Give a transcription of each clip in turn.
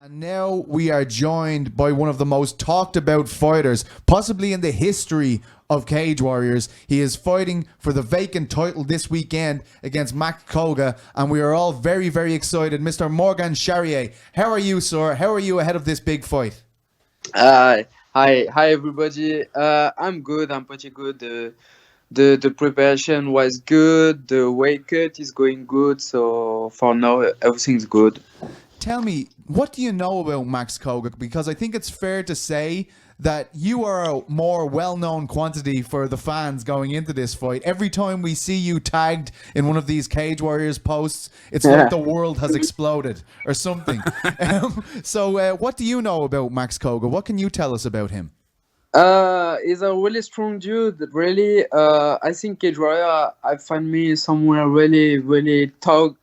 And now we are joined by one of the most talked about fighters, possibly in the history of Cage Warriors. He is fighting for the vacant title this weekend against Max Coga, and we are all very, very excited. Mr. Morgan Charriere, how are you, sir? How are you ahead of this big fight? Hi, everybody. I'm good. I'm pretty good. The preparation was good. The weight cut is going good. So for now, everything's good. Tell me, what do you know about Max Coga? Because I think it's fair to say that you are a more well-known quantity for the fans going into this fight. Every time we see you tagged in one of these Cage Warriors posts, it's like the world has exploded or something. So what do you know about Max Coga? What can you tell us about him? He's a really strong dude. Really, I think Cage Warrior. I find me somewhere really, really tough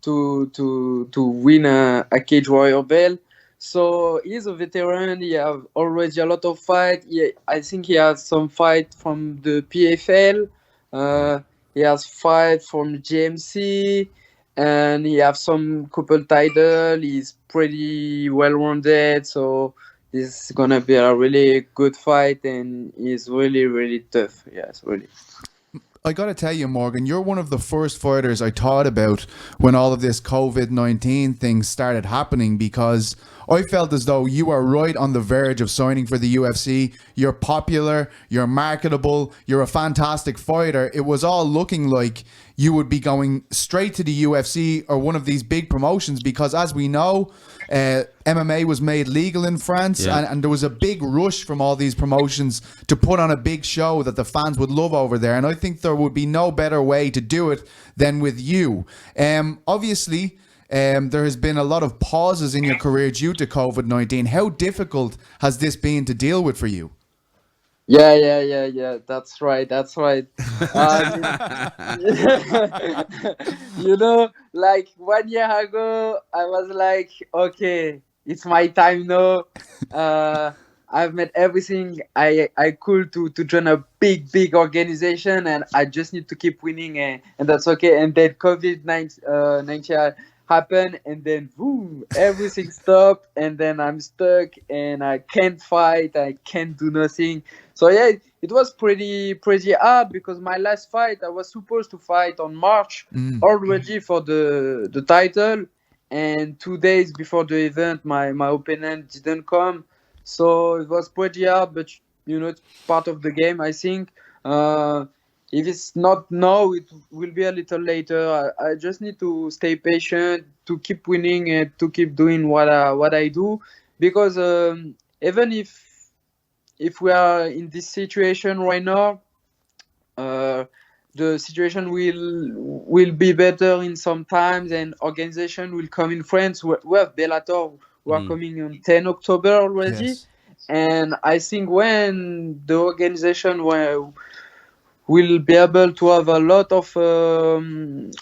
to win a Cage Warrior belt. So he's a veteran. He have already a lot of fight. I think he has some fight from the PFL. He has fight from GMC, and he have some couple title. He's pretty well rounded. So it's gonna be a really good fight, and he's really, really tough. Yes, really. I got to tell you, Morgan, you're one of the first fighters I thought about when all of this COVID-19 thing started happening, because I felt as though you are right on the verge of signing for the UFC. You're popular, you're marketable, you're a fantastic fighter. It was all looking like you would be going straight to the UFC or one of these big promotions, because as we know, MMA was made legal in France, and there was a big rush from all these promotions to put on a big show that the fans would love over there. And I think there would be no better way to do it than with you. Obviously, there has been a lot of pauses in your career due to COVID-19. How difficult has this been to deal with for you? Yeah. That's right. That's right. Like 1 year ago, I was like, okay, it's my time now. I've made everything I could to join a big organization, and I just need to keep winning, and that's okay. And then COVID-19 happened, and then boom, everything stopped, and then I'm stuck, and I can't fight, I can't do nothing. So yeah, it was pretty hard, because my last fight I was supposed to fight on March already for the title, and 2 days before the event my opponent didn't come. So it was pretty hard, but it's part of the game, I think. If it's not now, it will be a little later. I just need to stay patient, to keep winning, and to keep doing what I do, because even if we are in this situation right now, the situation will be better in some times, and organization will come in France. We have Bellator who are coming on 10 October already. Yes. And I think when the organization will be able to have a lot of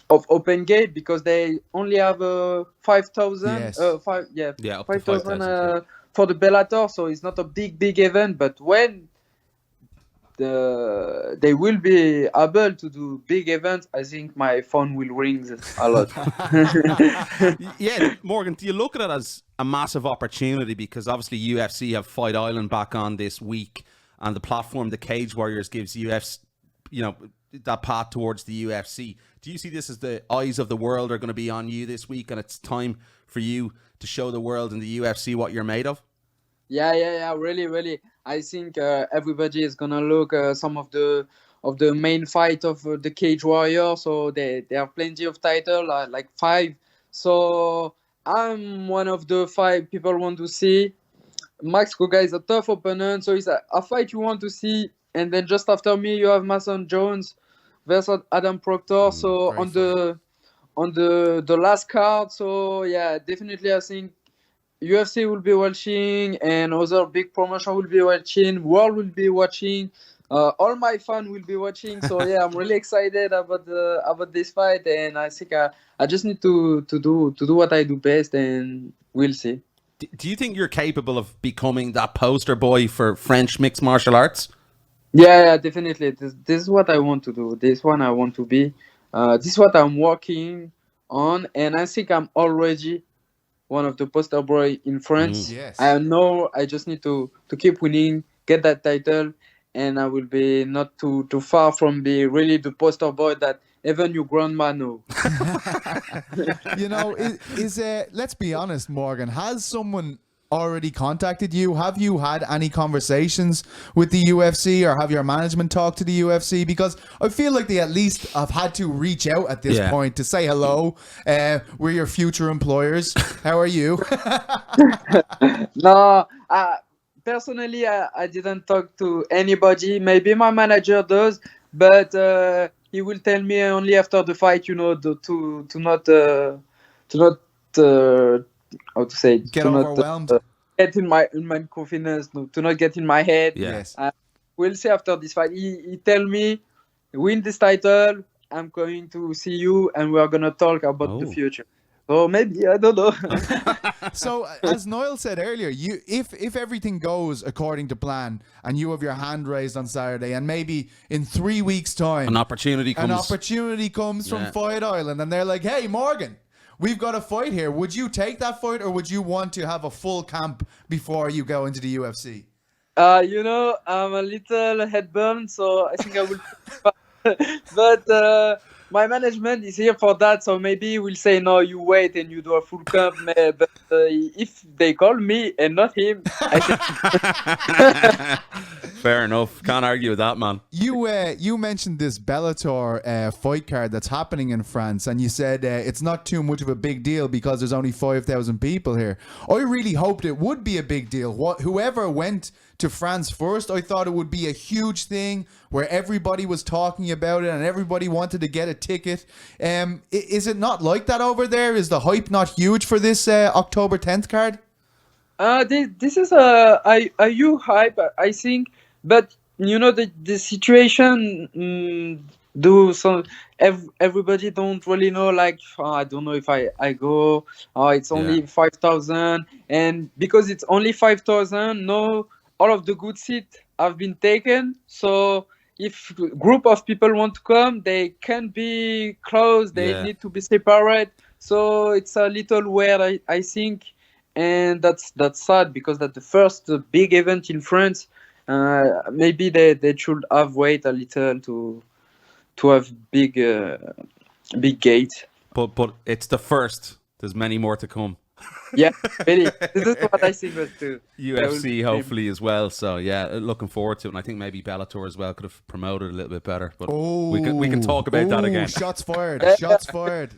open gate, because they only have 5,000 Yes. 5,000 for the Bellator, so it's not a big event. But when they will be able to do big events, I think my phone will ring a lot. Yeah, Morgan, do you look at it as a massive opportunity? Because obviously UFC have Floyd Island back on this week, and the platform the Cage Warriors gives UFC, that path towards the UFC. Do you see this as the eyes of the world are going to be on you this week, and it's time for you to show the world in the UFC what you're made of? Yeah, really. I think everybody is gonna look some of the main fight of the Cage Warriors. So they have plenty of title, like 5. So I'm one of the 5 people want to see. Max Coga is a tough opponent, so it's a fight you want to see. And then just after me, you have Mason Jones versus Adam Proctor. So on the last card. So yeah, definitely I think UFC will be watching, and other big promotion will be watching. World will be watching. All my fans will be watching. So yeah, I'm really excited about this fight, and I think I just need to do what I do best, and we'll see. Do you think you're capable of becoming that poster boy for French mixed martial arts? Yeah, definitely. This is what I want to do. This one I want to be. This is what I'm working on, and I think I'm already one of the poster boy in France. Yes. I know I just need to keep winning, get that title, and I will be not too far from be really the poster boy that even your grandma know. You know, let's be honest, Morgan, has someone already contacted you? Have you had any conversations with the UFC, or have your management talked to the UFC? Because I feel like they at least have had to reach out at this point to say hello. We're your future employers. How are you? No, personally, I didn't talk to anybody. Maybe my manager does, but he will tell me only after the fight. You know, to not how to say it, Get to overwhelmed. Not, get in my confidence, to not get in my head. Yes. We'll see after this fight. He tell me, win this title, I'm going to see you, and we are gonna talk about the future. So maybe, I don't know. So as Niall said earlier, if everything goes according to plan and you have your hand raised on Saturday, and maybe in 3 weeks' time An opportunity comes from Floyd Island, and they're like, hey, Morgan, we've got a fight here. Would you take that fight, or would you want to have a full camp before you go into the UFC? You know, I'm a little headburn, so I think I will. But my management is here for that, so maybe we'll say, no, you wait and you do a full camp. But if they call me and not him, I Fair enough. Can't argue with that, man. You mentioned this Bellator fight card that's happening in France, and you said it's not too much of a big deal because there's only 5,000 people here. I really hoped it would be a big deal. Whoever went to France first, I thought it would be a huge thing where everybody was talking about it and everybody wanted to get a ticket. Is it not like that over there? Is the hype not huge for this October 10th card? This is a huge hype, I think, but you know the situation. Everybody don't really know, like, I don't know if I go. It's only 5,000, and because it's only 5,000, no, all of the good seats have been taken. So if a group of people want to come, they can't be close. They need to be separate. So it's a little weird, I think. And that's sad, because that's the first big event in France. Maybe they should have wait a little to have big gate. But it's the first. There's many more to come. Yeah, really. This is what I think was too. UFC hopefully as well. So yeah, looking forward to it. And I think maybe Bellator as well could have promoted a little bit better. But we can talk about that again. Shots fired. Shots fired.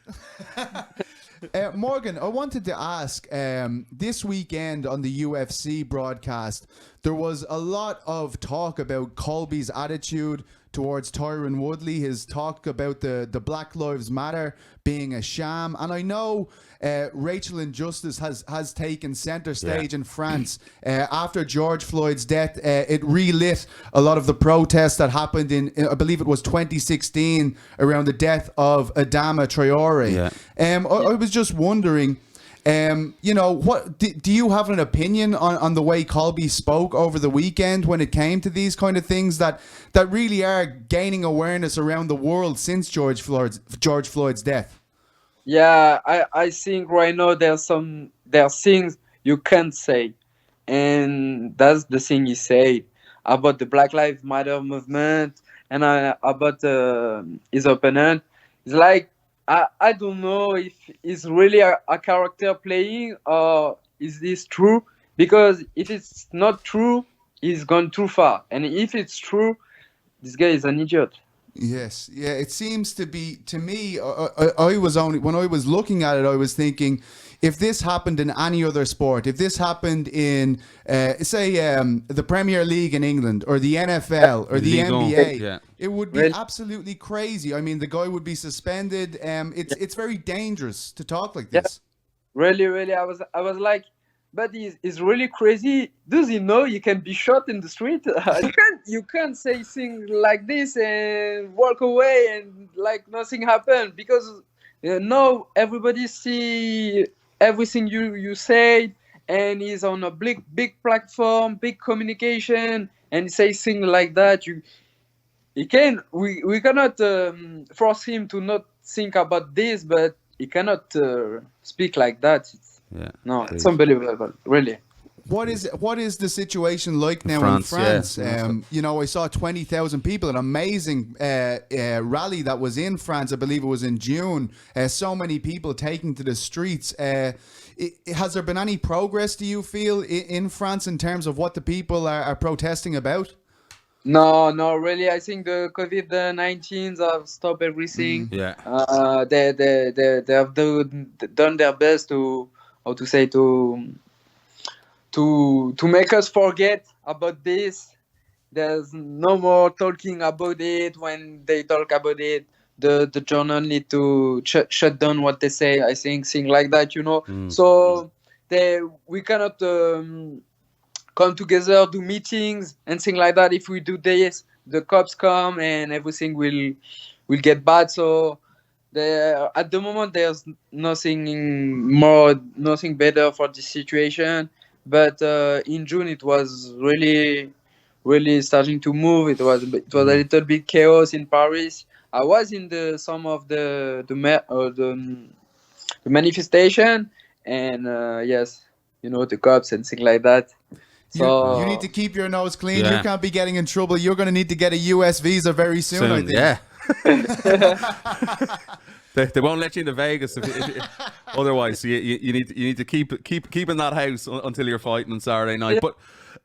Morgan, I wanted to ask, this weekend on the UFC broadcast, there was a lot of talk about Colby's attitude towards Tyron Woodley, his talk about the Black Lives Matter being a sham. And I know Rachel Injustice has taken center stage in France after George Floyd's death. It relit a lot of the protests that happened in I believe it was 2016 around the death of Adama Traore. I was just wondering, what do you have an opinion on the way Colby spoke over the weekend when it came to these kind of things that really are gaining awareness around the world since George Floyd's death? Yeah, I think right now there are things you can't say, and that's the thing he said about the Black Lives Matter movement and about his opponent. It's like, I don't know if it's really a character playing, or is this true? Because if it's not true, he's gone too far, and if it's true, this guy is an idiot. Yes, yeah, it seems to be, to me, I was only, when I was looking at it, I was thinking, if this happened in any other sport, if this happened in, say, the Premier League in England, or the NFL, or the NBA, it would be absolutely crazy. I mean, the guy would be suspended. It's very dangerous to talk like this. Really, I was like, but he's really crazy. Does he know you can be shot in the street? You can't say things like this and walk away and like nothing happened, because now everybody see everything you say, and he's on a big platform, big communication, and say things like that. We cannot force him to not think about this, but he cannot speak like that. Yeah. No, it's unbelievable, really. What is the situation like now France, in France? yeah. You know, I saw 20,000 people, an amazing rally that was in France. I believe it was in June. So many people taking to the streets. Has there been any progress, do you feel, in France in terms of what the people are protesting about? No, really. I think the COVID-19 have stopped everything. Yeah. They have done their best to, how to say, to make us forget about this. There's no more talking about it. When they talk about it, the journal need to shut down what they say. I think things like that, you know. So we cannot come together, do meetings and things like that. If we do this, the cops come and everything will get bad. So at the moment there's nothing better for this situation. But in June it was really starting to move. It was a little bit chaos in Paris. I was in some of the manifestation, and yes, you know, the cops and things like that. So you need to keep your nose clean. Yeah. You can't be getting in trouble. You're going to need to get a US visa very soon, I think. Yeah. They won't let you into Vegas otherwise. You need to keep in that house until you're fighting on Saturday night. Yeah.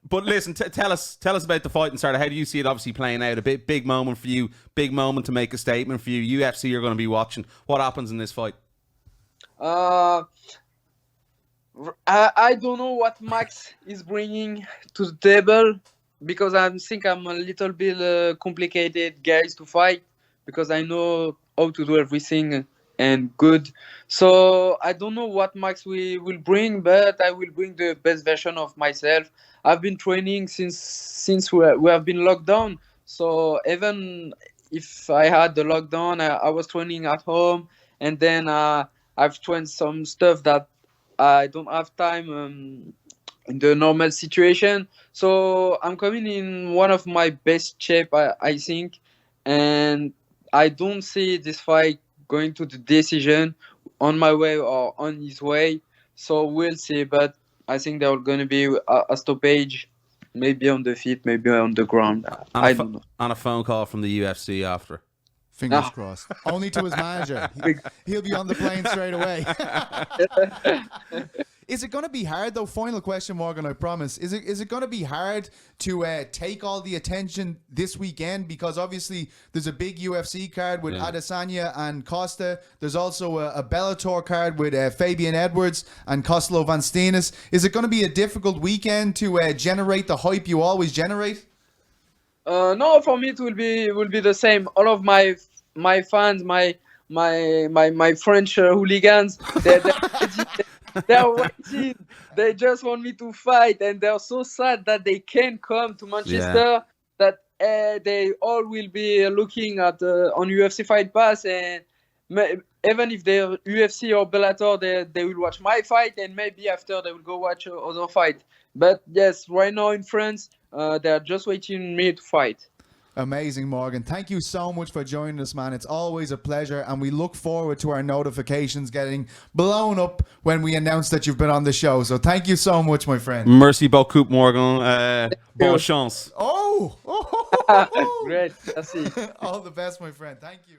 But listen, tell us about the fight on Saturday. How do you see it obviously playing out? A big moment for you, big moment to make a statement for you. UFC you're going to be watching. What happens in this fight? I don't know what Max is bringing to the table, because I think I'm a little bit complicated guys to fight, because I know how to do everything and good. So I don't know what Max will bring, but I will bring the best version of myself. I've been training since we have been locked down. So even if I had the lockdown, I was training at home, and then I've trained some stuff that I don't have time in the normal situation. So I'm coming in one of my best shape, I think, and I don't see this fight going to the decision on my way or on his way. So we'll see, but I think there are going to be a stoppage, maybe on the feet, maybe on the ground. I don't know. And a phone call from the UFC after. Fingers crossed. Only to his manager. He'll be on the plane straight away. Is it going to be hard, though? Final question, Morgan, I promise. Is it going to be hard to take all the attention this weekend? Because obviously there's a big UFC card with Adesanya and Costa. There's also a Bellator card with Fabian Edwards and Kostelo Van Steenis. Is it going to be a difficult weekend to generate the hype you always generate? No, for me it will be the same. All of my fans, my French hooligans, they're waiting. They just want me to fight, and they're so sad that they can't come to Manchester. That they all will be looking at on UFC Fight Pass, and even if they're UFC or Bellator, they will watch my fight, and maybe after they will go watch other fight. But yes, right now in France, they're just waiting me to fight. Amazing, Morgan. Thank you so much for joining us, man. It's always a pleasure, and we look forward to our notifications getting blown up when we announce that you've been on the show. So thank you so much, my friend. Merci beaucoup, Morgan. Bonne chance. Oh! Great. Merci. All the best, my friend. Thank you.